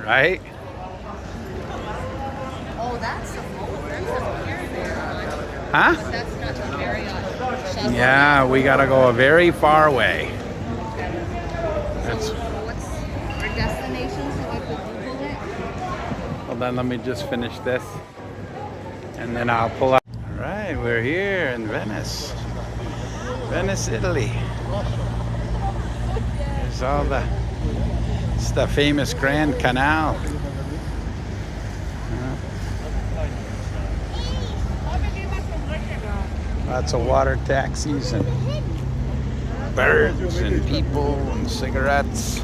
right? Oh, that's the boat. That's the pier there. Huh? But that's not the Marriott shuttle. Yeah, we gotta go a very far way. That's, So what's our destination so I could Google it? well, then let me just finish this, and then I'll pull up. All right, we're here in Venice, Venice, Italy. There's all the, it's the famous Grand Canal. Lots of water taxis and birds and people and cigarettes.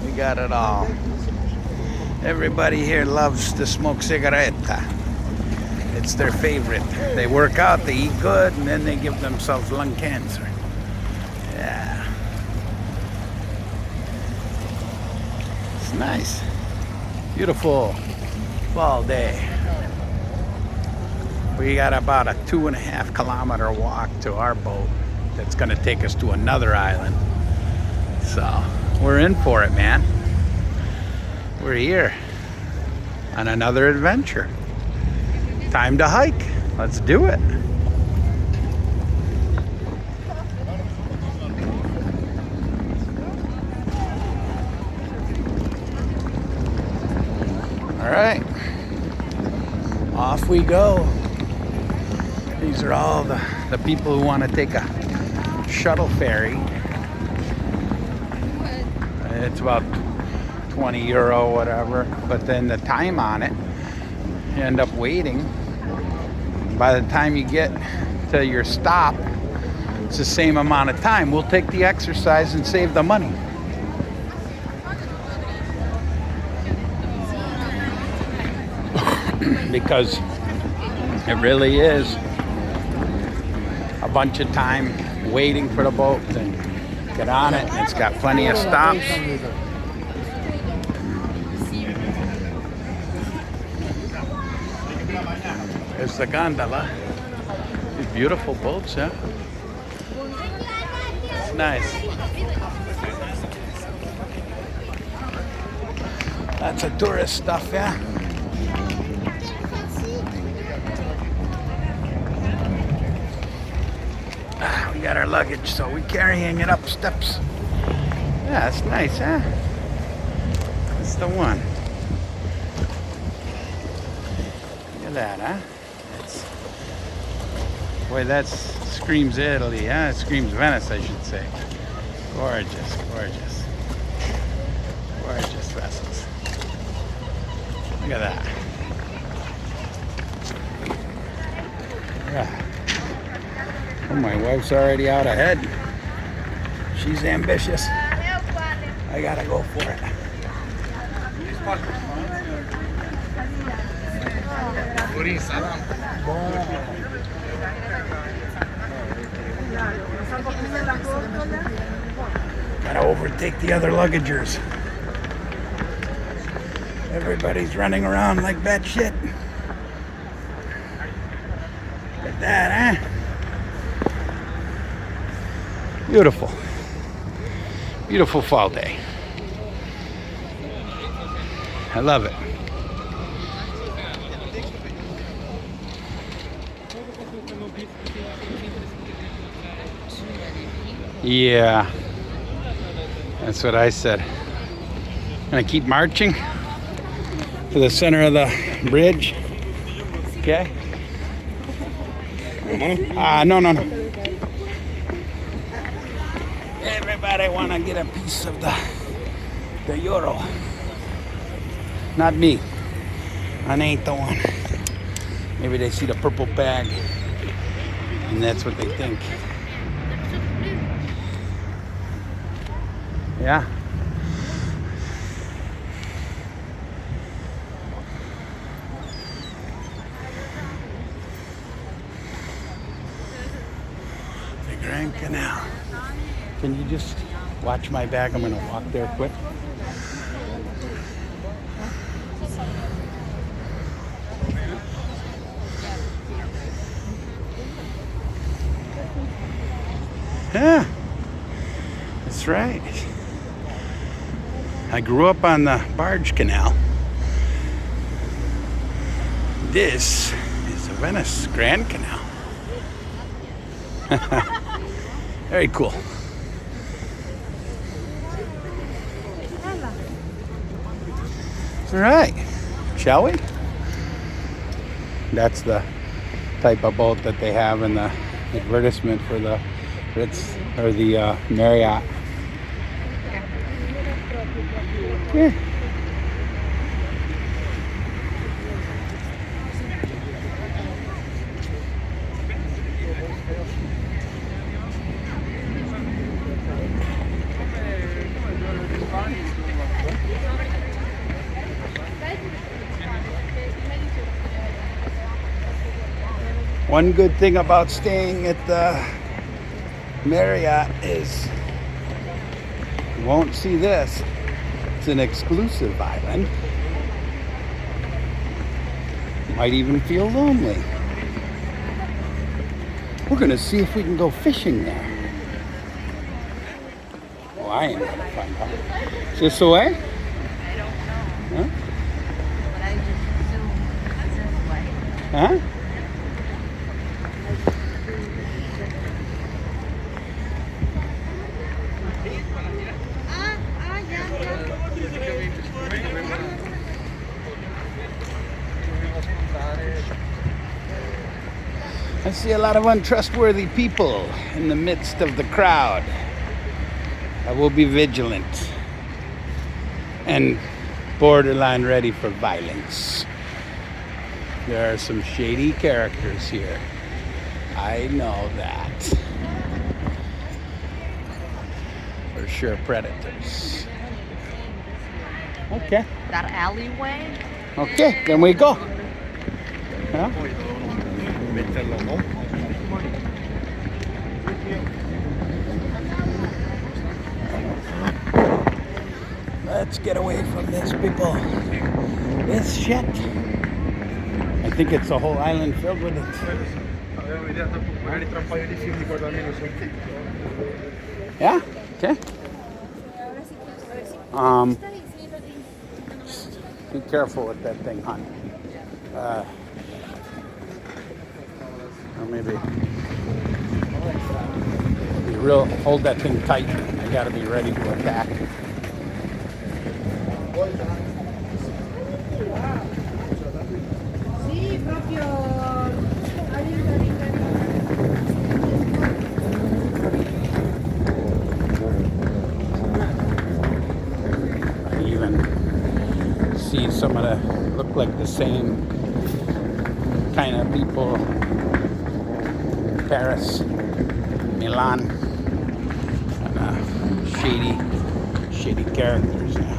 We got it all. Everybody here loves to smoke cigaretta. It's their favorite. They work out, they eat good, and then they give themselves lung cancer. Yeah. It's nice. Beautiful fall day. We got about a 2.5 kilometer walk to our boat that's gonna take us to another island. So we're in for it, man. We're here on another adventure. Time to hike. Let's do it. All right, off we go. These are all the people who want to take a shuttle ferry. It's about 20 euro, whatever. But then the time on it, you end up waiting. By the time you get to your stop, it's the same amount of time. We'll take the exercise and save the money. Because it really is a bunch of time waiting for the boat and get on it. It's got plenty of stops. There's the gondola. These beautiful boats, yeah. It's nice. Lots of tourist stuff, yeah. We got our luggage, so we're carrying it up steps. Yeah, it's nice, huh? That's the one. Look at that, huh? Boy, that screams Italy, huh? It screams Venice, I should say. Gorgeous, gorgeous. Gorgeous vessels. Look at that. Yeah. Oh, my wife's already out ahead. She's ambitious. I gotta go for it. Gotta overtake the other luggagers. Everybody's running around like bad shit. Look at that, huh? Beautiful. Beautiful fall day. I love it. Yeah. That's what I said. I'm gonna keep marching to the center of the bridge. Okay? No. Everybody wanna get a piece of the euro. Not me. I ain't the one. Maybe they see the purple bag and that's what they think. Yeah. The Grand Canal. Can you just watch my bag? I'm gonna walk there quick. Yeah, that's right. I grew up on the barge canal. This is the Venice Grand Canal. Very cool. All right, shall we? That's the type of boat that they have in the advertisement for the Ritz or the Marriott. Yeah. One good thing about staying at the Marriott is you won't see this. It's an exclusive island. You might even feel lonely. We're gonna see if we can go fishing there. Well, I ain't gonna find out. Is this the way? I don't know. Huh? But I just assume it's this way. Huh? I see a lot of untrustworthy people in the midst of the crowd. I will be vigilant and borderline ready for violence. There are some shady characters here. I know that. For sure, predators. Okay. That alleyway? Okay, then we go. Huh? Let's get away from this, people. This shit. I think it's a whole island filled with it. Yeah? Okay. Be careful with that thing, hon. Or maybe be real. Hold that thing tight. I gotta be ready to attack. Sí, propio. I even see some of the look like the same kind of people. Paris, Milan, and shady characters now.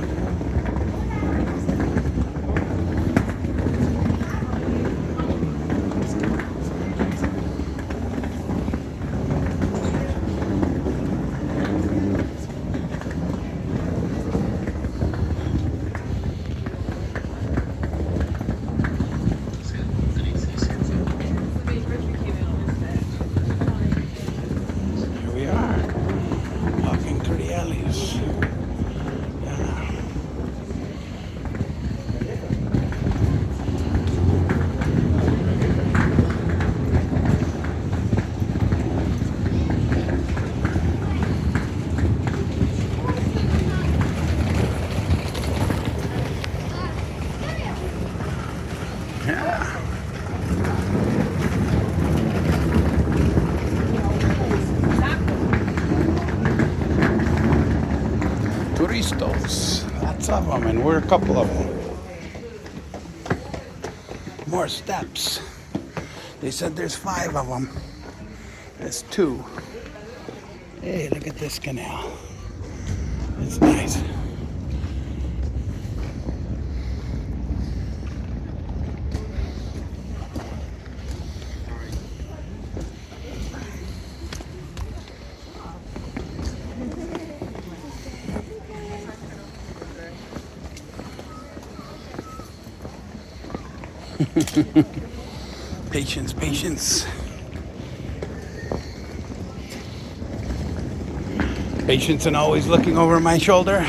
Turistos, lots of them, and we're a couple of them. More steps. They said there's 5 of them. There's 2. Hey, look at this canal. It's nice. Patience, patience. Patience and always looking over my shoulder.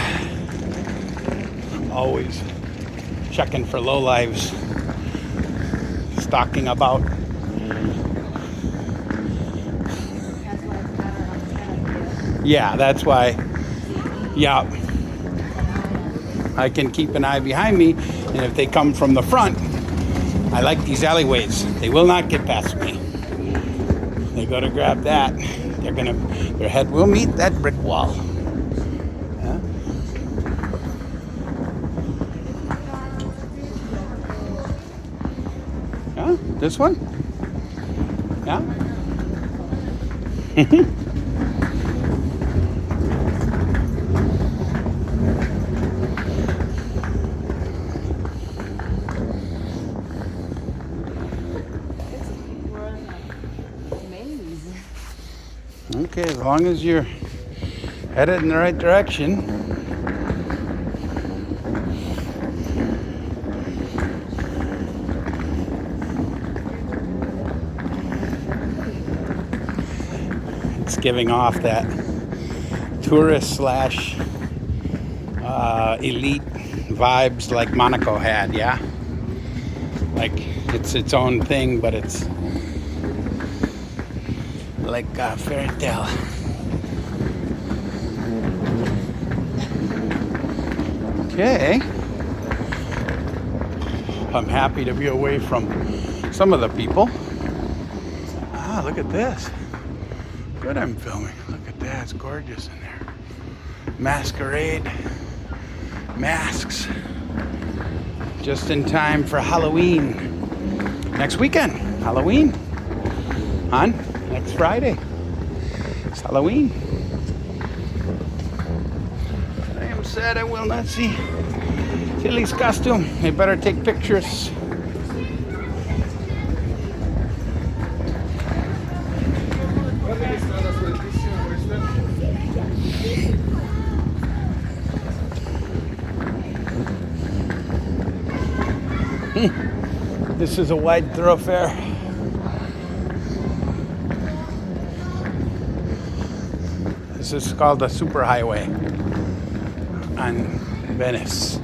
always checking for lowlives, stalking about. That's why it's better on the Yeah, that's why. Yeah, I can keep an eye behind me, and if they come from the front, I like these alleyways. They will not get past me. They go to grab that, their head will meet that brick wall. Yeah. Yeah, this one? Yeah. maze. Okay, as long as you're headed in the right direction. It's giving off that tourist slash elite vibes like Monaco had, yeah? Like it's its own thing, but it's like a fairy tale. Okay. I'm happy to be away from some of the people. Ah, look at this. Good, I'm filming. Look at that, it's gorgeous in there. Masquerade. Masks. Just in time for Halloween. Next weekend, Halloween. On next Friday. It's Halloween. I am sad I will not see Tilly's costume. They better take pictures. This is a wide thoroughfare. This is called the superhighway on Venice.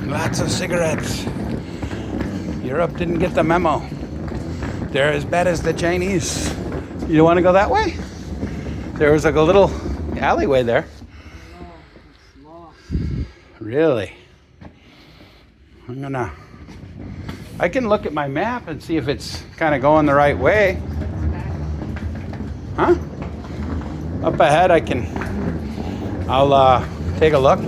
Lots of cigarettes. Europe didn't get the memo. They're as bad as the Chinese. You want to go that way? There was like a little alleyway there. Really? I can look at my map and see if it's kind of going the right way. Huh? Up ahead I'll take a look.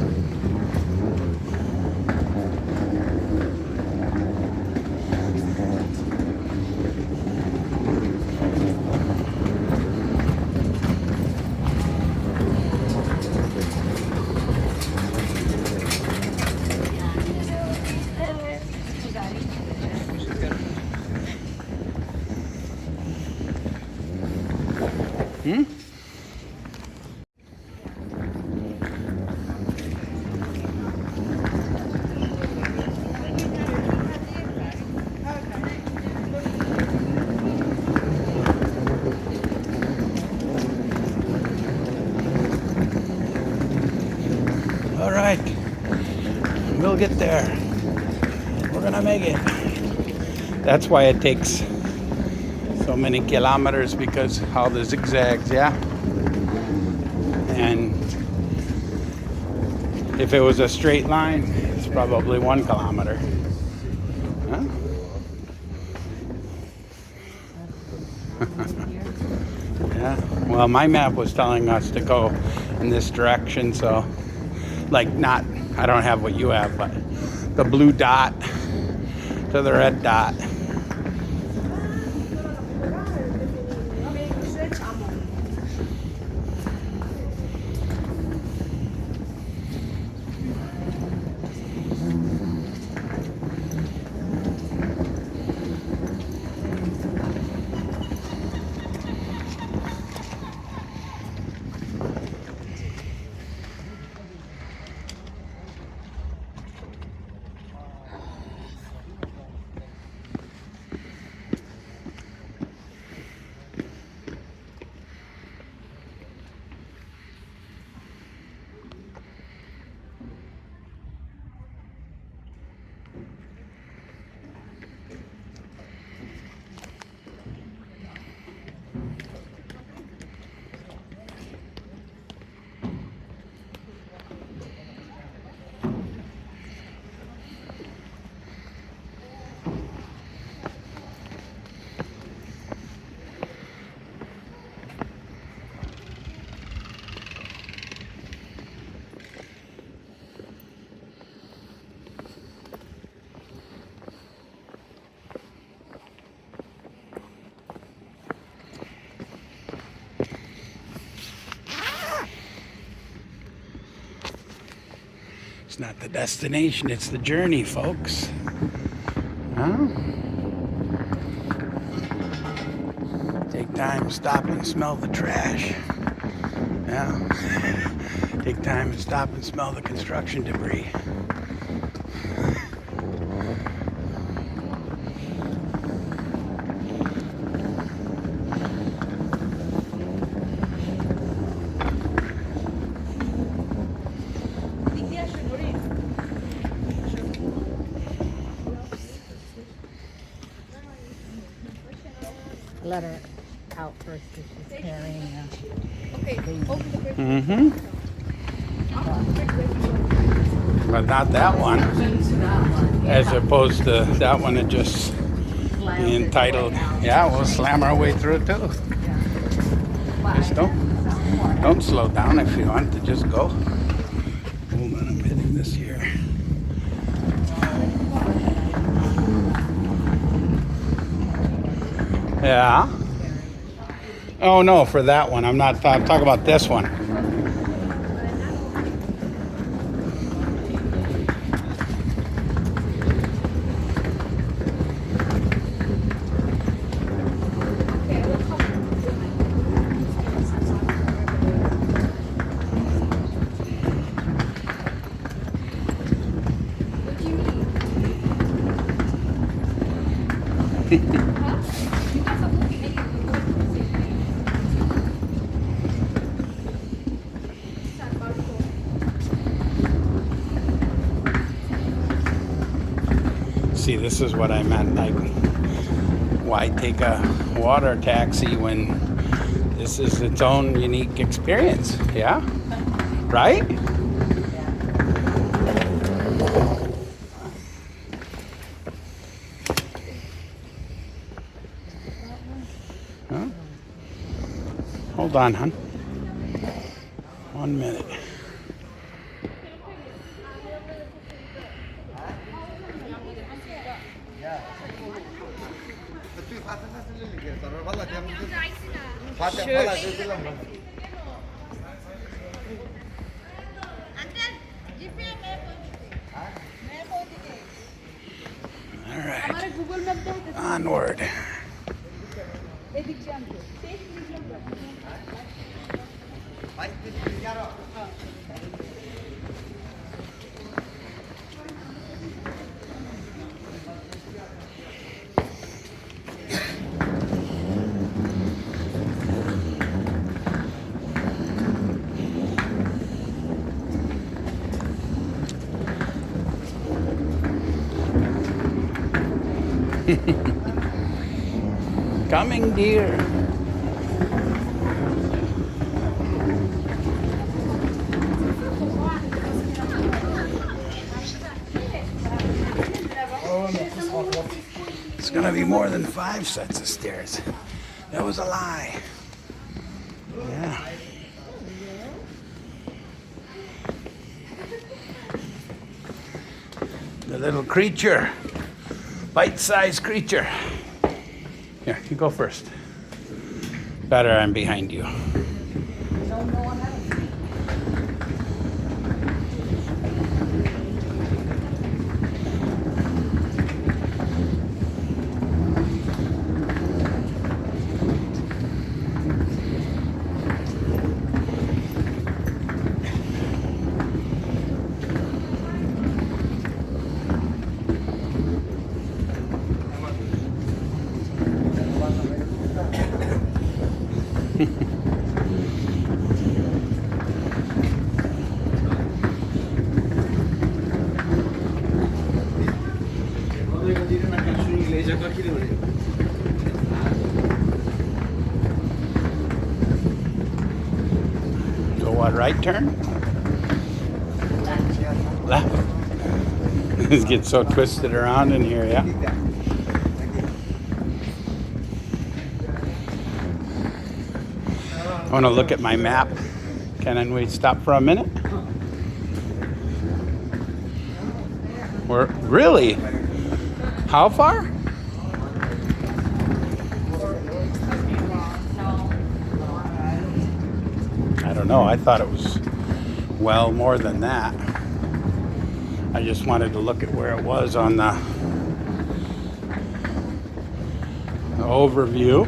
All right, we'll get there. We're gonna make it. That's why it takes so many kilometers, because all the zigzags, yeah? And if it was a straight line, it's probably 1 kilometer. Huh? Yeah, well, my map was telling us to go in this direction, so like I don't have what you have, but the blue dot to the red dot. It's not the destination, it's the journey, folks. Huh? Take time, stop and smell the trash. Yeah. Take time and stop and smell the construction debris. Let her out first if she's carrying Okay, open the fridge. Mm-hmm. But not that one. As opposed to that one that just entitled. Yeah, we'll slam our way through it too. Just don't slow down if you want to just go. Hold on, I'm hitting this here. Yeah. Oh no, for that one. I'm not I'm talking about this one. See, this is what I meant. Like, why take a water taxi when this is its own unique experience? Yeah? Right? Huh? Hold on, hon. 1 minute. All right. Onward. Coming, dear. It's gonna be more than 5 sets of stairs. That was a lie. Yeah. The little creature. Bite-sized creature. Here, you go first. Better, I'm behind you. Go what, right turn? Left. This gets so twisted around in here, yeah? I want to look at my map. Can we stop for a minute? Really? How far? I don't know. I thought it was well more than that. I just wanted to look at where it was on the overview.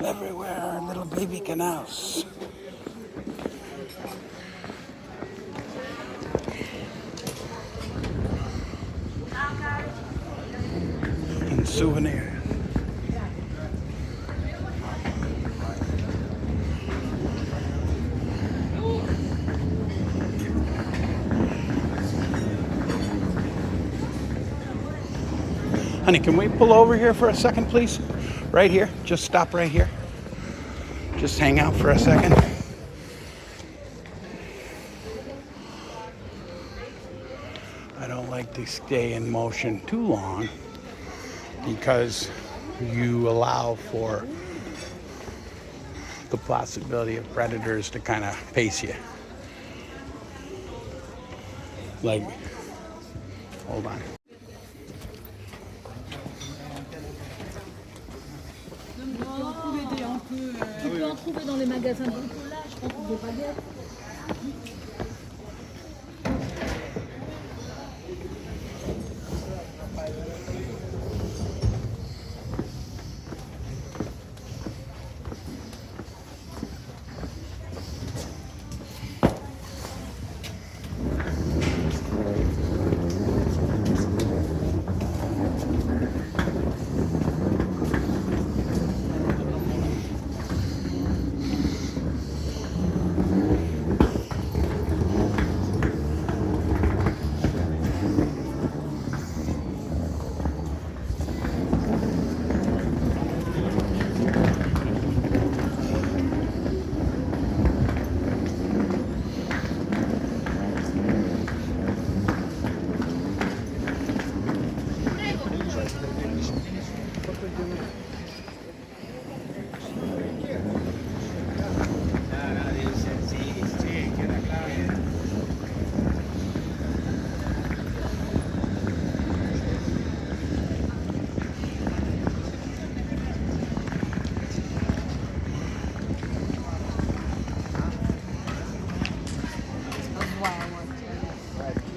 Everywhere are little baby canals. And souvenirs. Honey, can we pull over here for a second, please? Right here. Just stop right here. Just hang out for a second. I don't like to stay in motion too long because you allow for the possibility of predators to kind of pace you. Like, hold on. Tu peux en trouver dans les magasins de bricolage, je pense, des baguettes.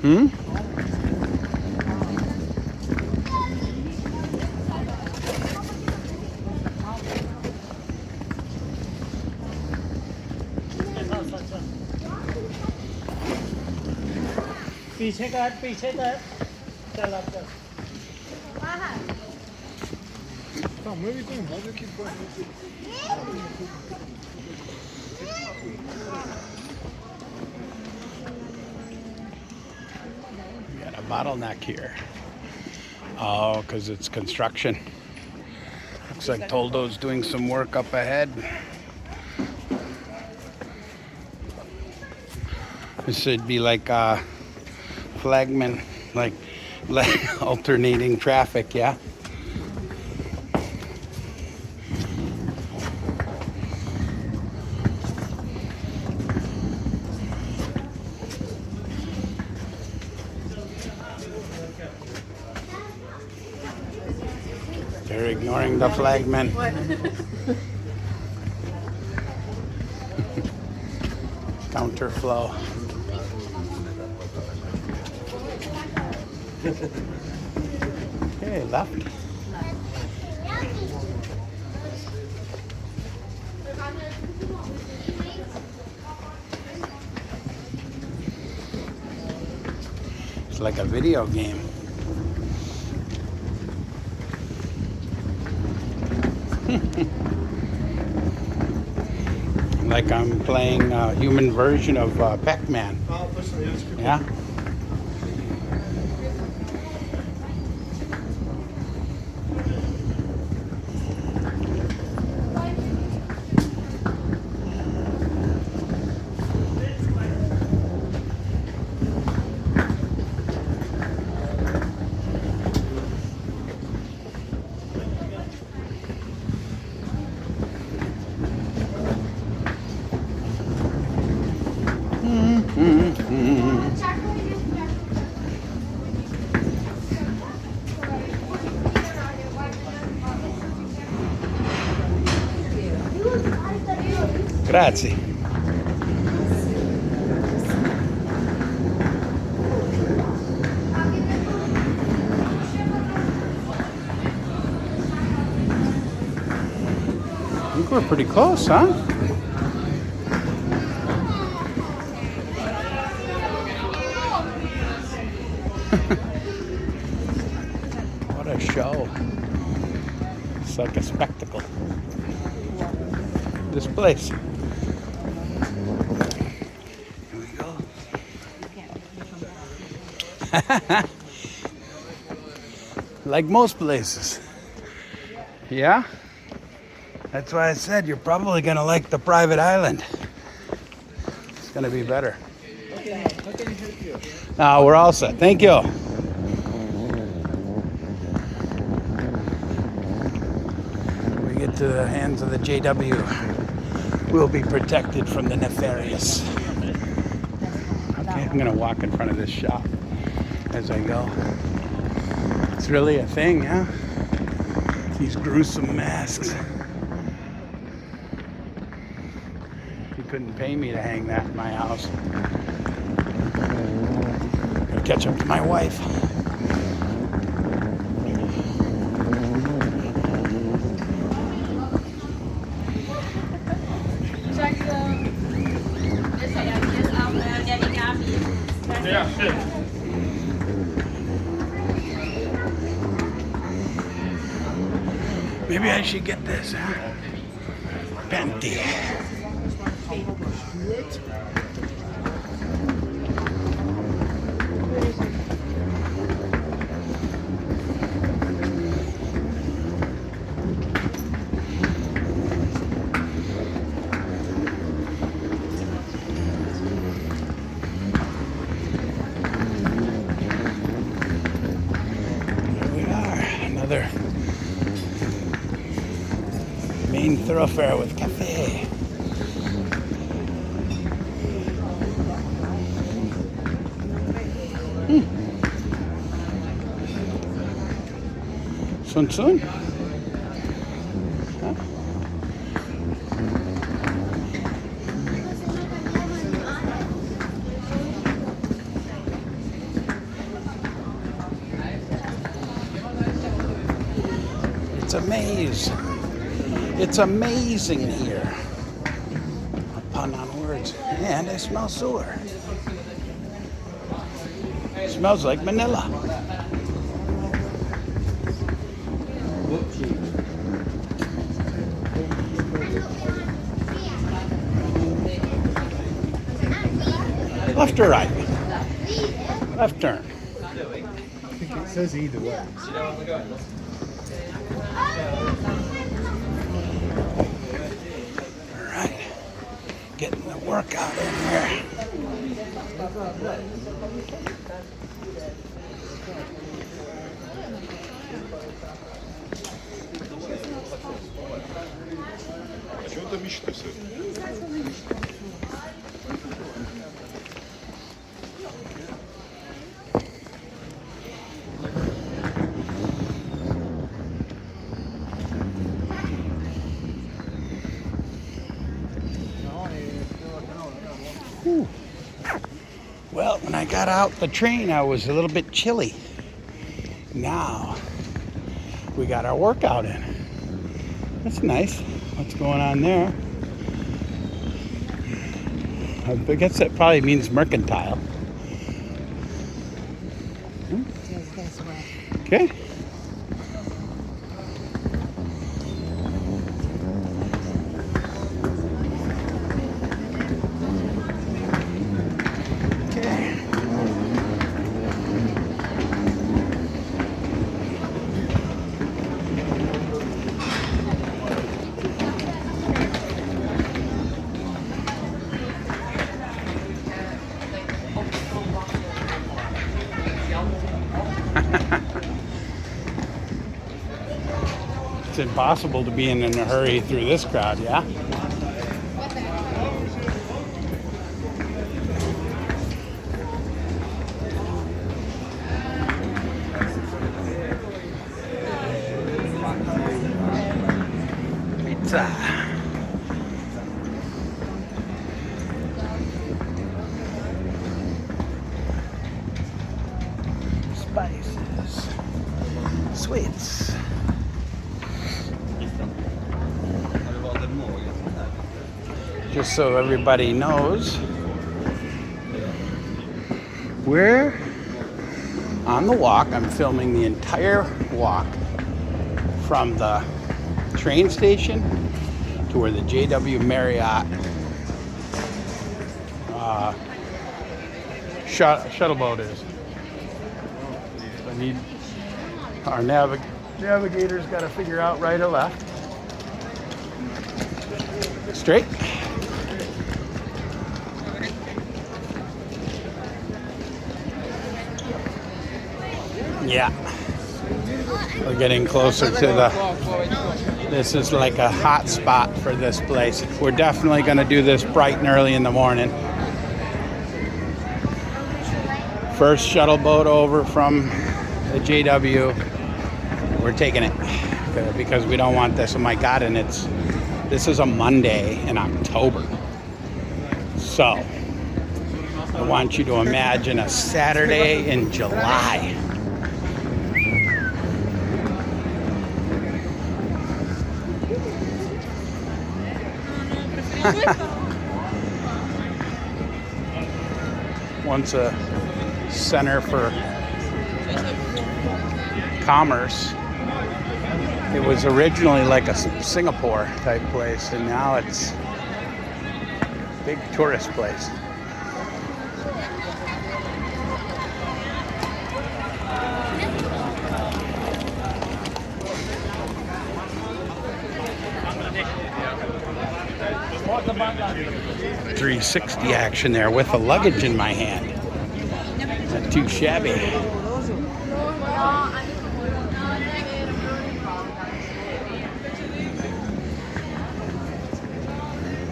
Hmm? पीछे कर चल अब चल We got a bottleneck here. Oh, because it's construction. Looks like Toldo's doing some work up ahead. This should be like flagman, like alternating traffic, yeah? They're ignoring the flagman. Counterflow. Okay, left. It's like a video game. Like I'm playing a human version of Pac-Man. Yeah? Grazie. I think we're pretty close, huh? What a show. It's like a spectacle. This place. Here we go. Like most places. Yeah? That's why I said you're probably gonna like the private island. It's gonna be better. How can I help you? No, we're all set. Thank you. We get to the hands of the JW. We'll be protected from the nefarious. Okay, I'm gonna walk in front of this shop as I go. It's really a thing, huh? These gruesome masks. You couldn't pay me to hang that in my house. Gotta catch up to my wife. Maybe I should get this, huh? Panty. Here we are, another main thoroughfare with cafe. Soon soon? Huh? It's a maze. It's amazing here. A pun on words. And I smell sewer. It smells like Manila. Left or right? Left turn. I think it says either way. All right. Getting the workout in here. Whew. Well, when I got out the train, I was a little bit chilly. Now, we got our workout in. That's nice. What's going on there? I guess that probably means mercantile. Okay. It's impossible to be in a hurry through this crowd, yeah? Pizza. sweets. Just so everybody knows, we're on the walk. I'm filming the entire walk from the train station to where the JW Marriott shuttle boat is. I need our navigator's got to figure out right or left. Straight. Yeah, we're getting closer to this is like a hot spot for this place. We're definitely going to do this bright and early in the morning. First shuttle boat over from the JW. We're taking it because we don't want this. Oh my God, and this is a Monday in October. So I want you to imagine a Saturday in July. Once a center for commerce. It was originally like a Singapore type place, and now it's a big tourist place. .360 action there with the luggage in my hand. Not too shabby.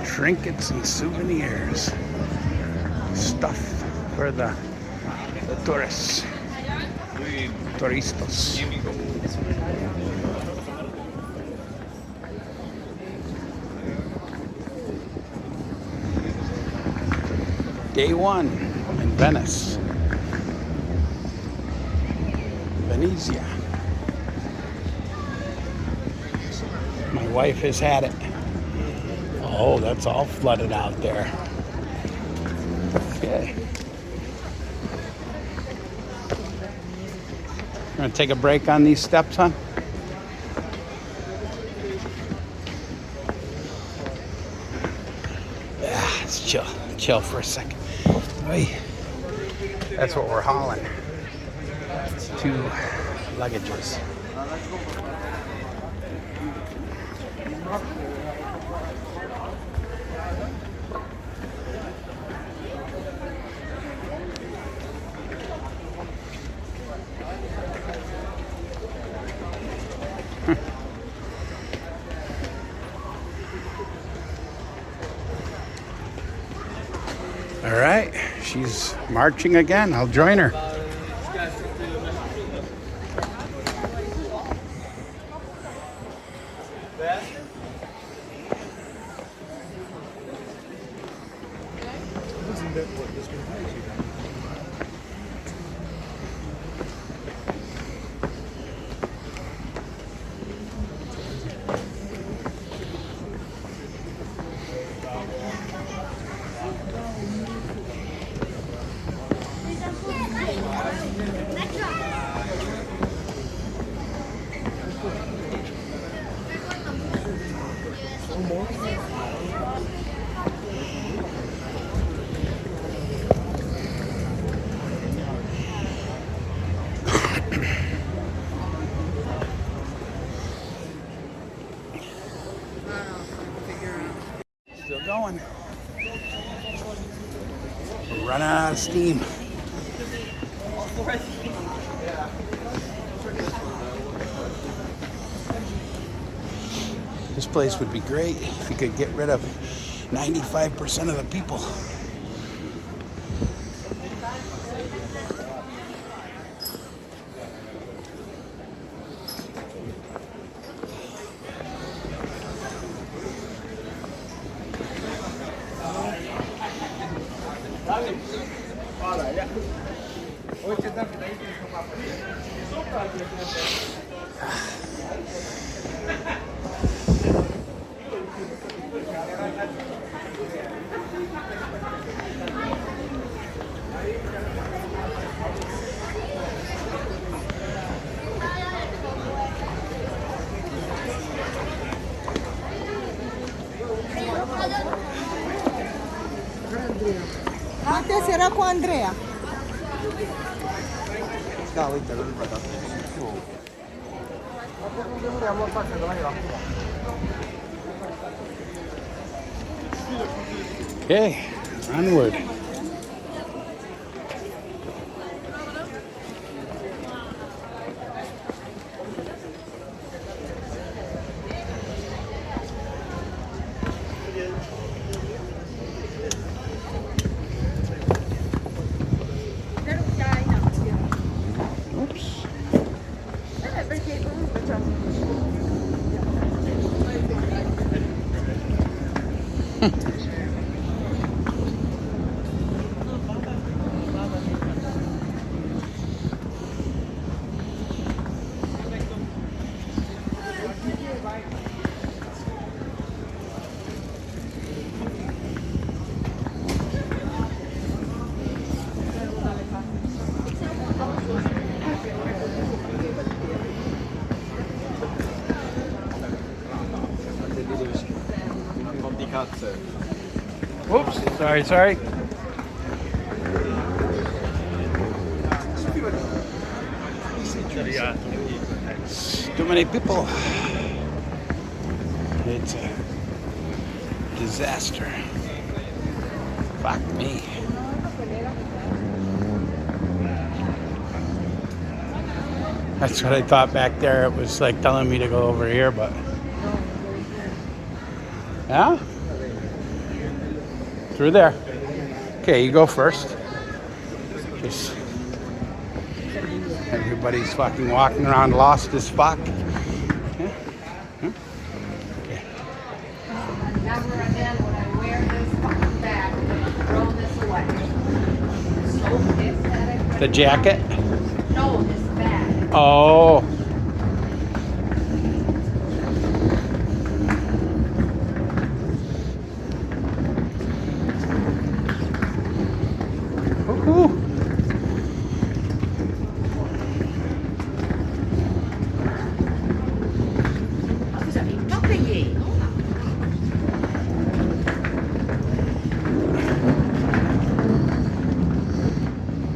Trinkets and souvenirs. Stuff for the tourists. Turistas. Day one in Venice. Venezia. My wife has had it. Oh, that's all flooded out there. Okay. Gonna take a break on these steps, huh? Yeah, let's chill for a second. Hey, that's what we're hauling. 2 luggages. All right, she's marching again. I'll join her. Still going. We're running out of steam. This place would be great if you could get rid of 95% of the people. stasera con Andrea. Okay, onward. Oops. Whoops, sorry. Too many people. It's a disaster. Fuck me. That's what I thought back there. It was like telling me to go over here, but yeah? Through there. Okay, you go first. Just everybody's fucking walking around lost as fuck. Yeah? Huh? Okay. Never again would I wear this fucking bag and throw this away. So pathetic. The jacket? No, this bag. Oh. Woohoo.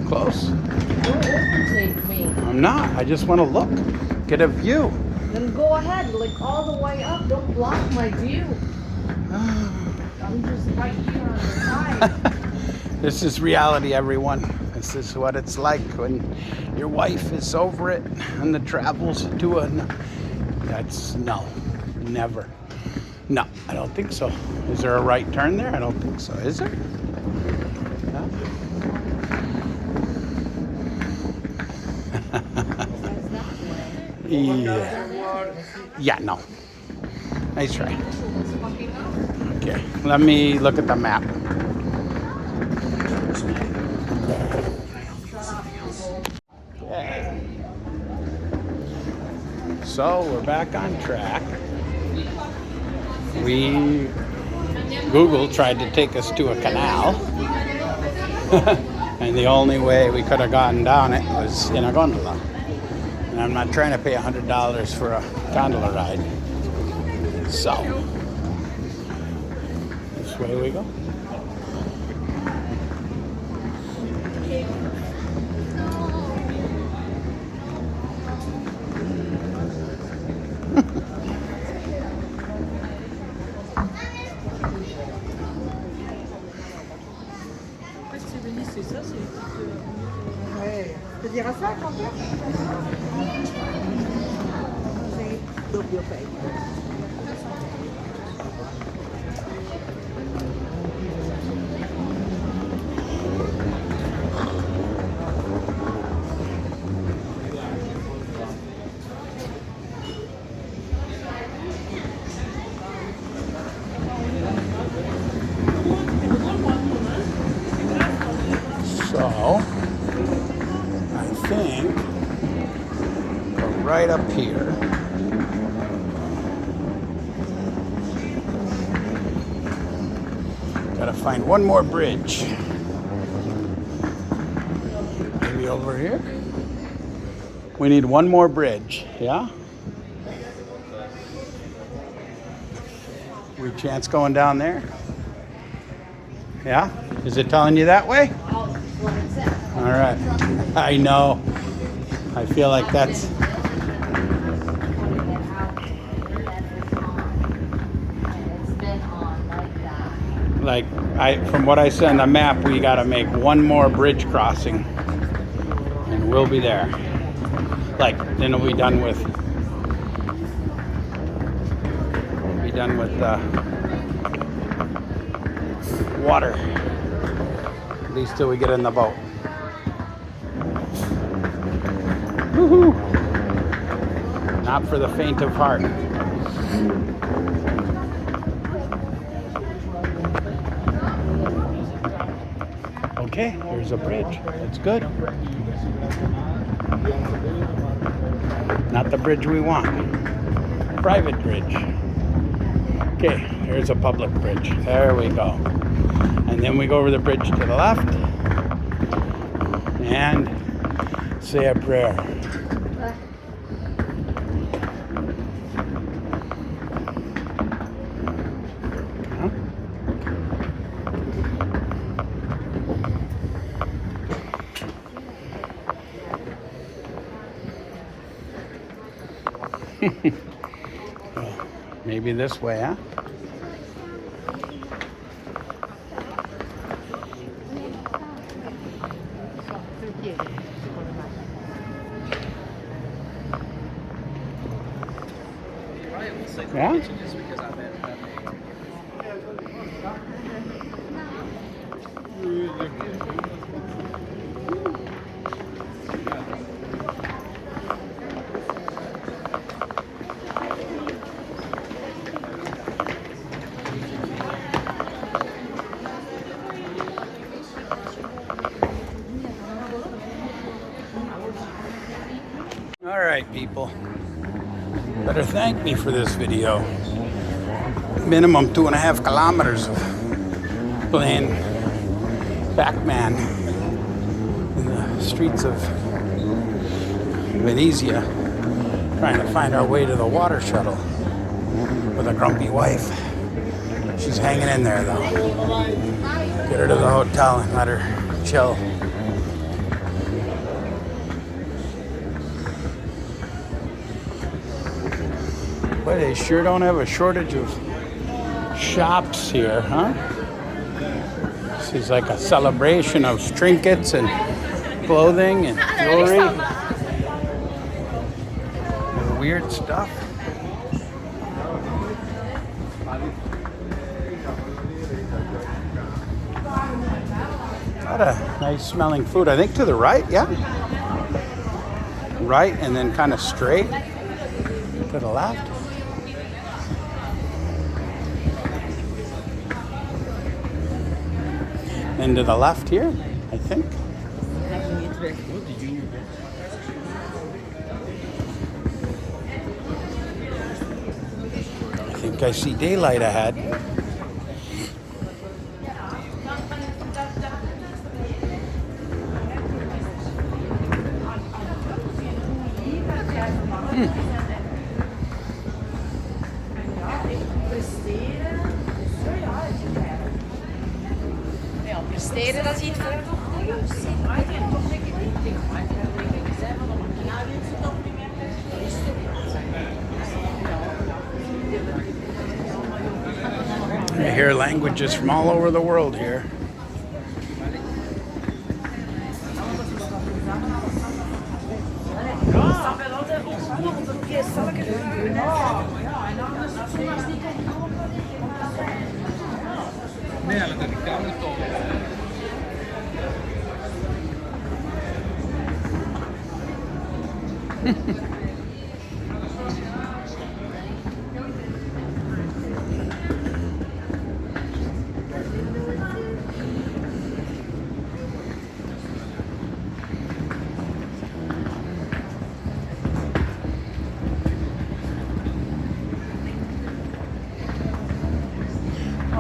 Close. Don't overtake me. I'm not. I just want to look. Get a view. Then go ahead, like all the way up. Don't block my view. I'm just right here on the side. This is reality, everyone. This is what it's like when your wife is over it and the travels to a... That's... No. Never. No, I don't think so. Is there a right turn there? I don't think so. Is there? No? Yeah, no. Nice try. Okay, let me look at the map. Yeah. So we're back on track. Google tried to take us to a canal. And the only way we could have gotten down it was in a gondola. And I'm not trying to pay $100 for a gondola ride. So, this way we go. C'est ça, c'est... Ouais. Tu diras ça, grand-père? C'est doppio pay. So, I think we're right up here. Gotta find one more bridge. Maybe over here? We need one more bridge, yeah? We chance going down there? Yeah? Is it telling you that way? Oh, that's what it says. All right. I know. I feel like that's... Putting it out there, that it's on. And it's been on like that. From what I said on the map, we got to make one more bridge crossing, and we'll be there. Then we'll be done with. Water. At least till we get in the boat. Woohoo! Not for the faint of heart. Okay, there's a bridge. That's good. Not the bridge we want. Private bridge. Okay, here's a public bridge. There we go. And then we go over the bridge to the left and say a prayer. Huh? Maybe this way, huh? Yeah? All right, people. Better thank me for this video. Minimum 2.5 kilometers of playing Pac-Man in the streets of Venice, trying to find our way to the water shuttle with a grumpy wife. She's hanging in there though. Get her to the hotel and let her chill. Boy, they sure don't have a shortage of shops here, huh? This is like a celebration of trinkets and clothing and jewelry. And weird stuff. A lot of nice smelling food. I think to the right, yeah? Right, and then kind of straight to the left. And to the left here, I think. I think I see daylight ahead. Presteren, dat is iets voor I hear languages from all over the world here.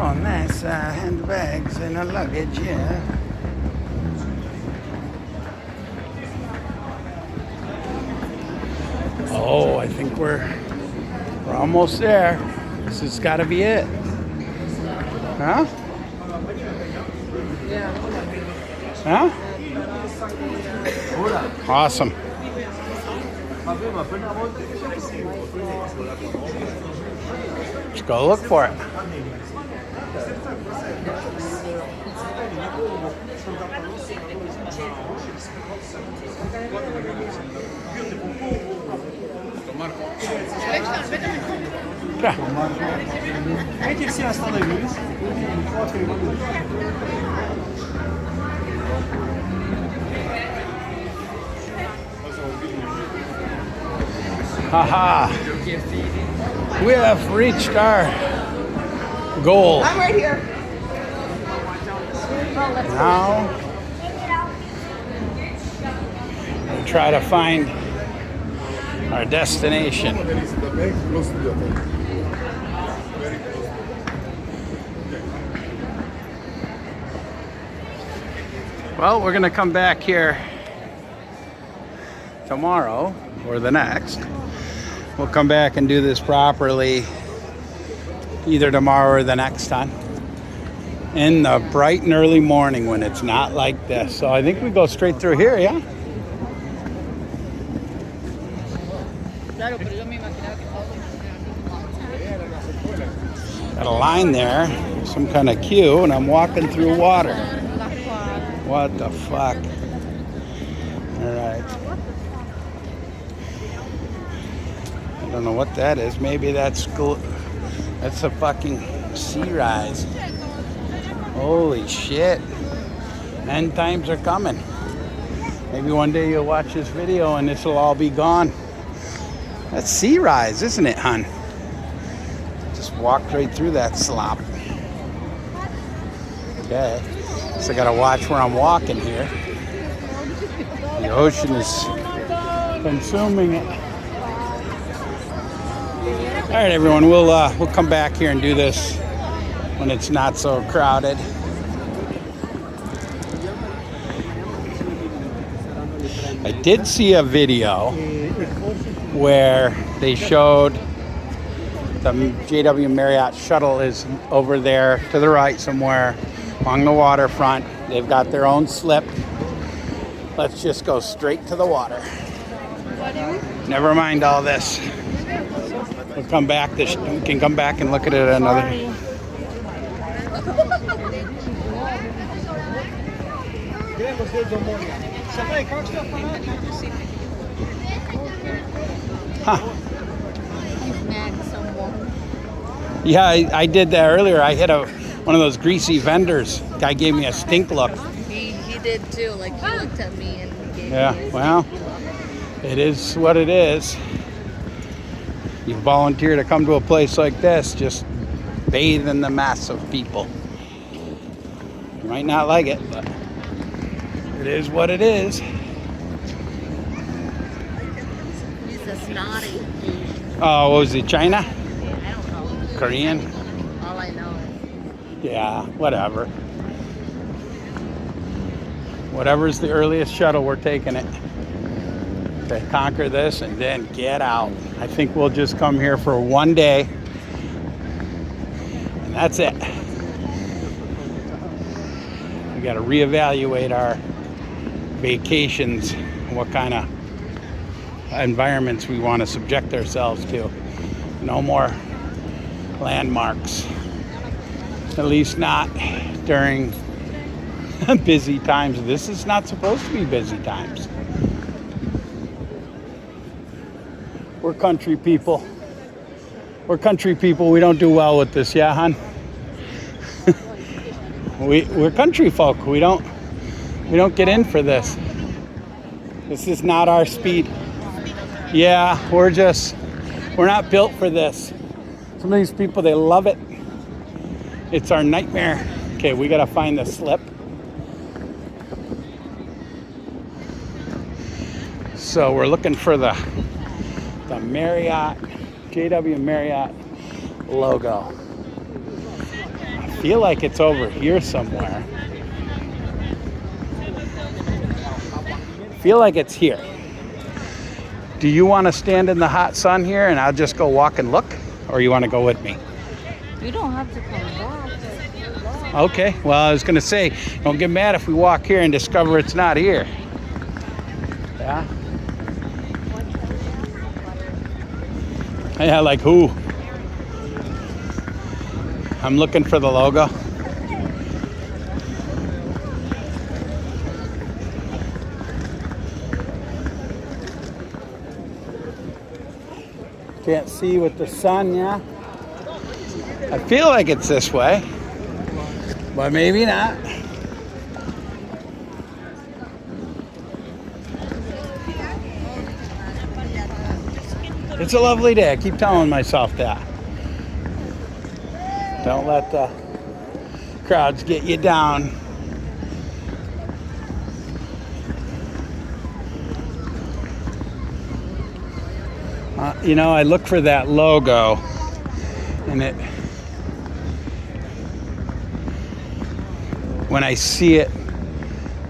Oh, nice handbags and a luggage, yeah. Oh, I think we're almost there. This has got to be it. Huh? Huh? Awesome. Let's go look for it. Okay. Getirsin hastalayabiliriz. Haha. We have reached our goal. I'm right here. Now we try to find our destination. Very close to the hotel. Well, we're gonna come back here tomorrow or the next. We'll come back and do this properly either tomorrow or the next time in the bright and early morning when it's not like this. So I think we go straight through here, yeah? Got a line there, some kind of queue, and I'm walking through water. What the fuck? All right. I don't know what that is. Maybe that's a fucking sea rise. Holy shit. End times are coming. Maybe one day you'll watch this video and this will all be gone. That's sea rise, isn't it, hon? Just walked right through that slop. Okay. So I gotta watch where I'm walking here. The ocean is consuming it. All right, everyone, we'll come back here and do this when it's not so crowded. I did see a video where they showed the JW Marriott shuttle is over there to the right somewhere along the waterfront. They've got their own slip. Let's just go straight to the water. Never mind all this. We'll come back. We can come back and look at it another. Huh. Yeah, I did that earlier. I hit one of those greasy vendors. Guy gave me a stink look. He did too. Like he looked at me and he gave Yeah, me a well, it is what it is. You volunteer to come to a place like this, just bathe in the mass of people. You might not like it, but it is what it is. He's a snotty. Oh, what was it, China? I don't know. Korean? All I know is Yeah, whatever. Whatever's the earliest shuttle, we're taking it. To conquer this and then get out. I think we'll just come here for one day and that's it. We got to reevaluate our vacations, what kind of environments we want to subject ourselves to. No more landmarks, at least not during busy times. This is not supposed to be busy times. We're country people. We're country people. We don't do well with this, yeah, hon? We're country folk. We don't get in for this. This is not our speed. Yeah, we're not built for this. Some of these people, they love it. It's our nightmare. Okay, we gotta find the slip. So we're looking for the Marriott, JW Marriott logo. I feel like it's over here somewhere. I feel like it's here. Do you want to stand in the hot sun here and I'll just go walk and look? Or you want to go with me? you don't have to come back. Okay, well, I was gonna say, don't get mad if we walk here and discover it's not here. Yeah? Yeah, like who? I'm looking for the logo. Can't see with the sun, yeah? I feel like it's this way, but maybe not. It's a lovely day. I keep telling myself that. Don't let the crowds get you down. You know, I look for that logo, and when I see it,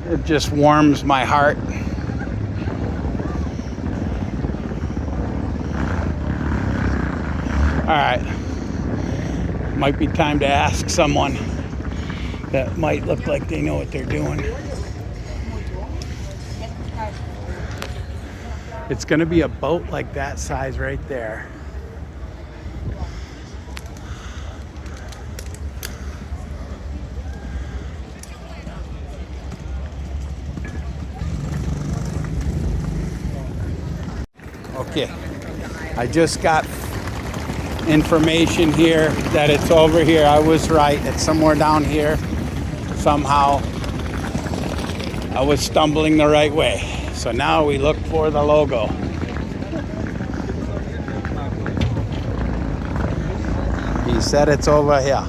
it just warms my heart. All right, might be time to ask someone that might look like they know what they're doing. It's gonna be a boat like that size right there. Okay, I just got information here that it's over here. I was right, it's somewhere down here. Somehow I was stumbling the right way. So now we look for the logo. He said it's over here.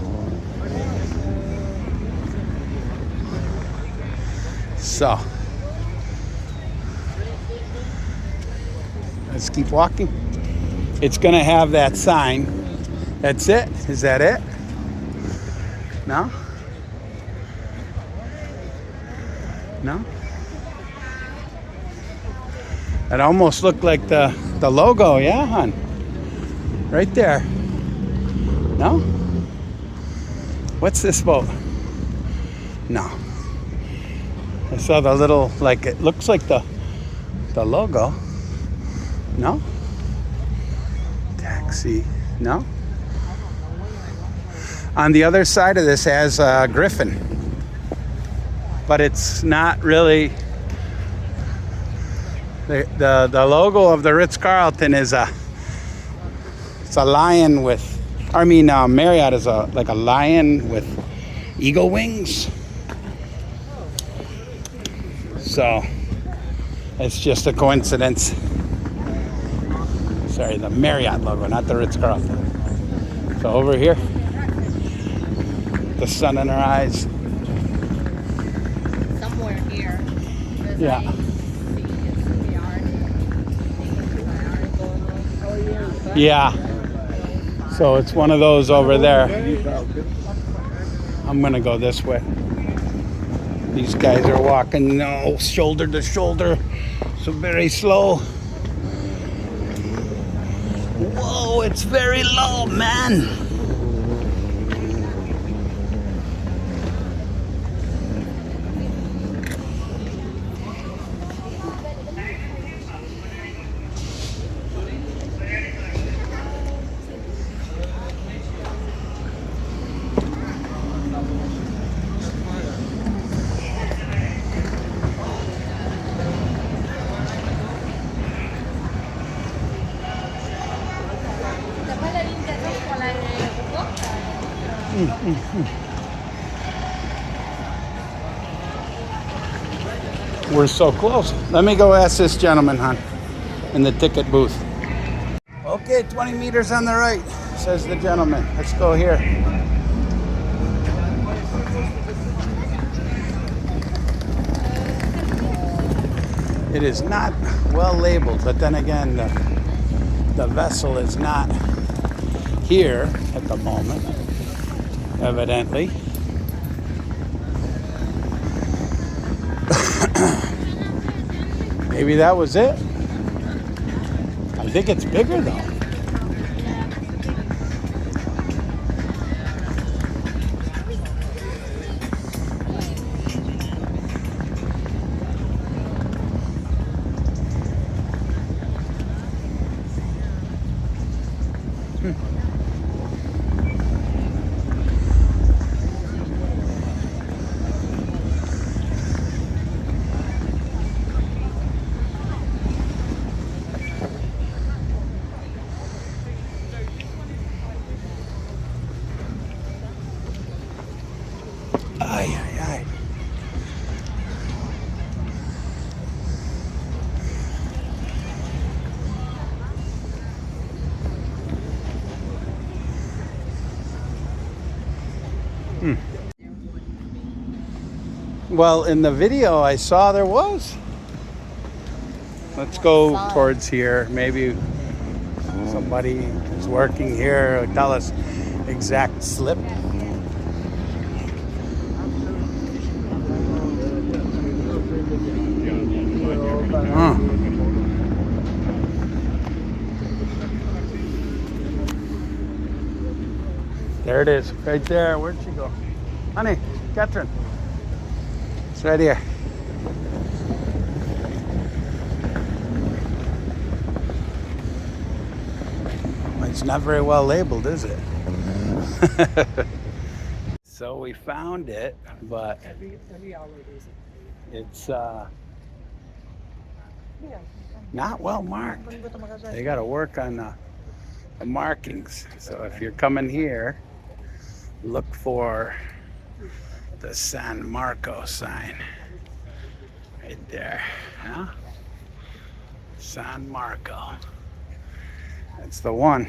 So let's keep walking. It's gonna have that sign. That's it? Is that it? No? No? It almost looked like the logo, yeah, hon? Right there. No? What's this boat? No. I saw the little, like, it looks like the logo. No? Taxi. No? On the other side of this has a griffin. But it's not really... The logo of the Ritz-Carlton is it's a lion with, Marriott is like a lion with eagle wings. So it's just a coincidence. Sorry, the Marriott logo, not the Ritz-Carlton. So over here, the sun in our eyes. Somewhere here. Yeah. Yeah. So it's one of those over there. I'm gonna go this way. These guys are walking shoulder to shoulder, so very slow. Whoa, it's very low, man. We're so close. Let me go ask this gentleman, hon, in the ticket booth. Okay, 20 meters on the right, says the gentleman. Let's go here. It is not well labeled, but then again, the vessel is not here at the moment, evidently. Maybe that was it. I think it's bigger though. Ay, ay, ay. Well, in the video I saw there was. Let's go towards here. Maybe somebody is working here. Tell us exact slip. Huh. There it is, right there. Where'd she go? Honey, Catherine. It's right here. It's not very well labeled, is it? So we found it, but it's not well marked. They got to work on the markings. So if you're coming here, look for the San Marco sign right there. Huh? San Marco. That's the one.